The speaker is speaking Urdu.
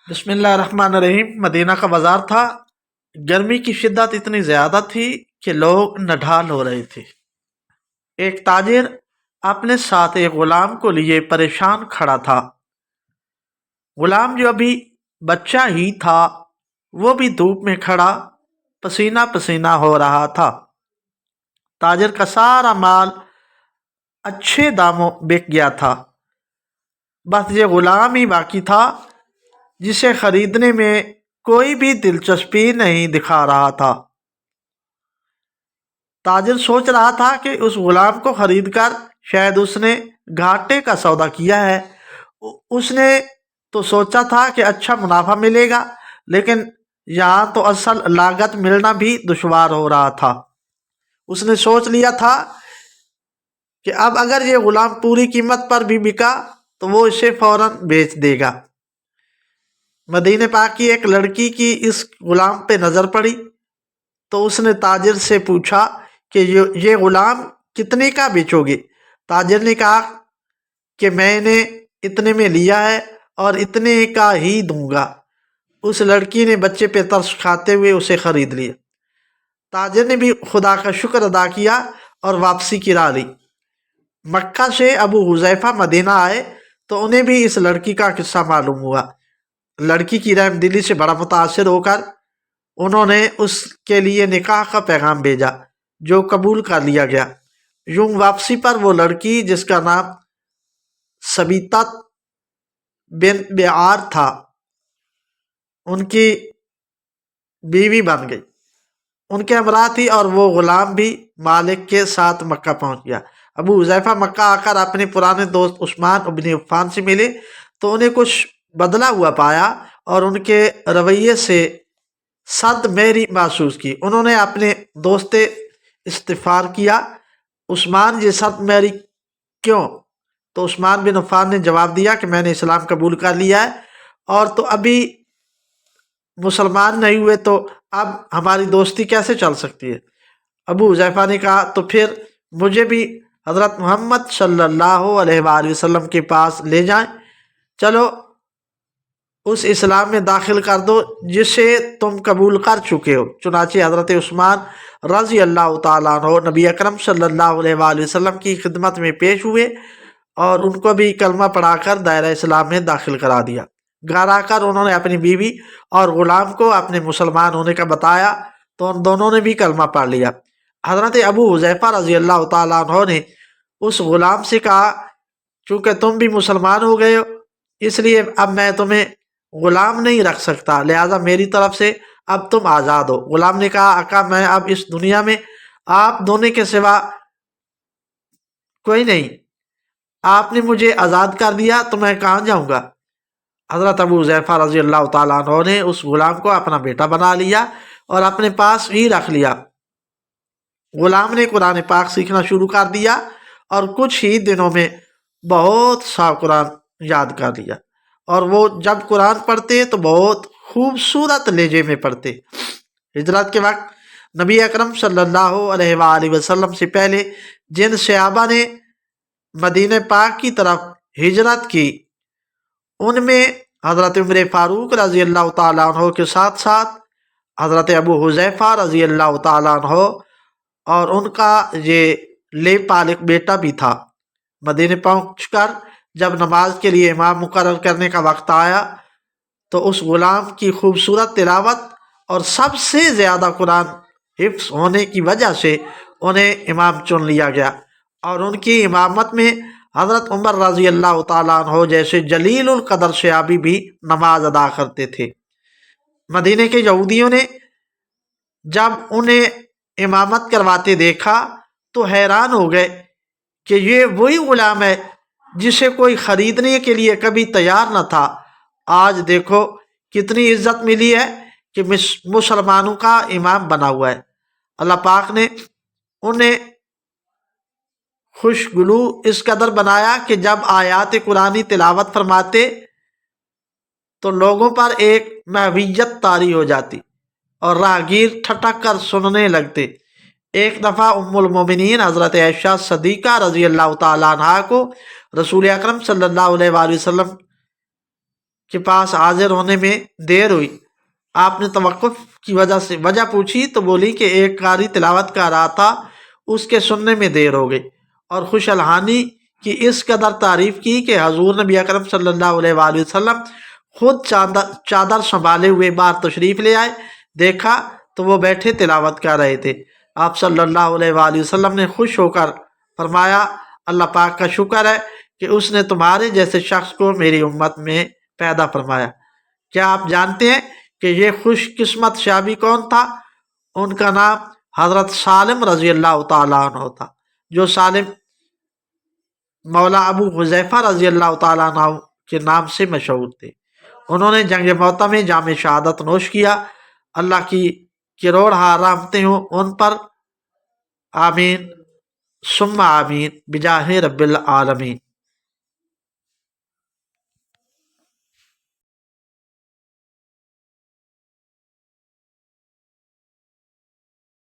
بسم اللہ الرحمن الرحیم۔ مدینہ کا بازار تھا۔ گرمی کی شدت اتنی زیادہ تھی کہ لوگ نڈھال ہو رہے تھے۔ ایک تاجر اپنے ساتھ ایک غلام کو لیے پریشان کھڑا تھا۔ غلام جو ابھی بچہ ہی تھا وہ بھی دھوپ میں کھڑا پسینہ پسینہ ہو رہا تھا۔ تاجر کا سارا مال اچھے داموں بک گیا تھا، بس یہ غلام ہی باقی تھا جسے خریدنے میں کوئی بھی دلچسپی نہیں دکھا رہا تھا۔ تاجر سوچ رہا تھا کہ اس غلام کو خرید کر شاید اس نے گھاٹے کا سودا کیا ہے۔ اس نے تو سوچا تھا کہ اچھا منافع ملے گا، لیکن یہاں تو اصل لاگت ملنا بھی دشوار ہو رہا تھا۔ اس نے سوچ لیا تھا کہ اب اگر یہ غلام پوری قیمت پر بھی بکا تو وہ اسے فوراً بیچ دے گا۔ مدینہ پاک کی ایک لڑکی کی اس غلام پہ نظر پڑی تو اس نے تاجر سے پوچھا کہ یہ غلام کتنے کا بیچو گے؟ تاجر نے کہا کہ میں نے اتنے میں لیا ہے اور اتنے کا ہی دوں گا۔ اس لڑکی نے بچے پہ ترس کھاتے ہوئے اسے خرید لیا۔ تاجر نے بھی خدا کا شکر ادا کیا اور واپسی کی راہ لی۔ مکہ سے ابو حذیفہ مدینہ آئے تو انہیں بھی اس لڑکی کا قصہ معلوم ہوا۔ لڑکی کی رحم دلی سے بڑا متاثر ہو کر انہوں نے اس کے لیے نکاح کا پیغام بھیجا، جو قبول کر لیا گیا۔ یوں واپسی پر وہ لڑکی، جس کا نام سبیتت بن بیعار تھا، ان کی بیوی بن گئی۔ ان کے ہمراہ تھی اور وہ غلام بھی مالک کے ساتھ مکہ پہنچ گیا۔ ابو حذیفہ مکہ آ کر اپنے پرانے دوست عثمان ابن عفان سے ملے تو انہیں کچھ بدلا ہوا پایا اور ان کے رویے سے صد مہری محسوس کی۔ انہوں نے اپنے دوست استفسار کیا، عثمان یہ صد مہری کیوں؟ تو عثمان بن عفان نے جواب دیا کہ میں نے اسلام قبول کر لیا ہے اور تو ابھی مسلمان نہیں ہوئے، تو اب ہماری دوستی کیسے چل سکتی ہے؟ ابو حذیفہ نے کہا تو پھر مجھے بھی حضرت محمد صلی اللہ علیہ وآلہ وسلم کے پاس لے جائیں، چلو اس اسلام میں داخل کر دو جسے تم قبول کر چکے ہو۔ چنانچہ حضرت عثمان رضی اللہ تعالیٰ عنہ نبی اکرم صلی اللہ علیہ وآلہ وسلم کی خدمت میں پیش ہوئے اور ان کو بھی کلمہ پڑھا کر دائرہ اسلام میں داخل کرا دیا۔ گھر آ کر انہوں نے اپنی بیوی اور غلام کو اپنے مسلمان ہونے کا بتایا تو ان دونوں نے بھی کلمہ پڑھ لیا۔ حضرت ابو حذیفہ رضی اللہ تعالیٰ عنہ نے اس غلام سے کہا، چونکہ تم بھی مسلمان ہو گئے ہو اس لیے اب میں تمہیں غلام نہیں رکھ سکتا، لہذا میری طرف سے اب تم آزاد ہو۔ غلام نے کہا، آقا میں اب اس دنیا میں آپ دونوں کے سوا کوئی نہیں، آپ نے مجھے آزاد کر دیا تو میں کہاں جاؤں گا؟ حضرت ابو حذیفہ رضی اللہ تعالیٰ عنہ نے اس غلام کو اپنا بیٹا بنا لیا اور اپنے پاس ہی رکھ لیا۔ غلام نے قرآن پاک سیکھنا شروع کر دیا اور کچھ ہی دنوں میں بہت سا قرآن یاد کر لیا، اور وہ جب قرآن پڑھتے تو بہت خوبصورت لہجے میں پڑھتے۔ ہجرت کے وقت نبی اکرم صلی اللہ علیہ وآلہ وسلم سے پہلے جن صحابہ نے مدینہ پاک کی طرف ہجرت کی ان میں حضرت عمر فاروق رضی اللہ تعالیٰ عنہ کے ساتھ ساتھ حضرت ابو حذیفہ رضی اللہ تعالیٰ عنہ اور ان کا یہ لے پالک بیٹا بھی تھا۔ مدینہ پہنچ کر جب نماز کے لیے امام مقرر کرنے کا وقت آیا تو اس غلام کی خوبصورت تلاوت اور سب سے زیادہ قرآن حفظ ہونے کی وجہ سے انہیں امام چن لیا گیا، اور ان کی امامت میں حضرت عمر رضی اللہ تعالیٰ عنہ جیسے جلیل القدر صحابی بھی نماز ادا کرتے تھے۔ مدینہ کے یہودیوں نے جب انہیں امامت کرواتے دیکھا تو حیران ہو گئے کہ یہ وہی غلام ہے جسے کوئی خریدنے کے لیے کبھی تیار نہ تھا۔ آج دیکھو کتنی عزت ملی ہے کہ مسلمانوں کا امام بنا ہوا ہے۔ اللہ پاک نے انہیں خوشگلو اس قدر بنایا کہ جب آیات قرآنی تلاوت فرماتے تو لوگوں پر ایک محویت طاری ہو جاتی اور راہگیر ٹھٹک کر سننے لگتے۔ ایک دفعہ ام المومنین حضرت عائشہ صدیقہ رضی اللہ تعالیٰ عنہا کو رسول اکرم صلی اللہ علیہ وآلہ وسلم کے پاس حاضر ہونے میں دیر ہوئی۔ آپ نے توقف کی وجہ پوچھی تو بولی کہ ایک قاری تلاوت کر رہا تھا، اس کے سننے میں دیر ہو گئی، اور خوش الحانی کی اس قدر تعریف کی کہ حضور نبی اکرم صلی اللہ علیہ وآلہ وسلم خود چادر سنبھالے ہوئے باہر تشریف لے آئے۔ دیکھا تو وہ بیٹھے تلاوت کر رہے تھے۔ آپ صلی اللہ علیہ وآلہ وسلم نے خوش ہو کر فرمایا، اللہ پاک کا شکر ہے کہ اس نے تمہارے جیسے شخص کو میری امت میں پیدا فرمایا۔ کیا آپ جانتے ہیں کہ یہ خوش قسمت صحابی کون تھا؟ ان کا نام حضرت سالم رضی اللہ تعالیٰ عنہ تھا، جو سالم مولا ابو حذیفہ رضی اللہ تعالیٰ عنہ کے نام سے مشہور تھے۔ انہوں نے جنگ موطا میں جام شہادت نوش کیا۔ اللہ کی کروڑ رحمتیں ہوں ان پر، آمین ثم آمین بجاہ رب العالمین۔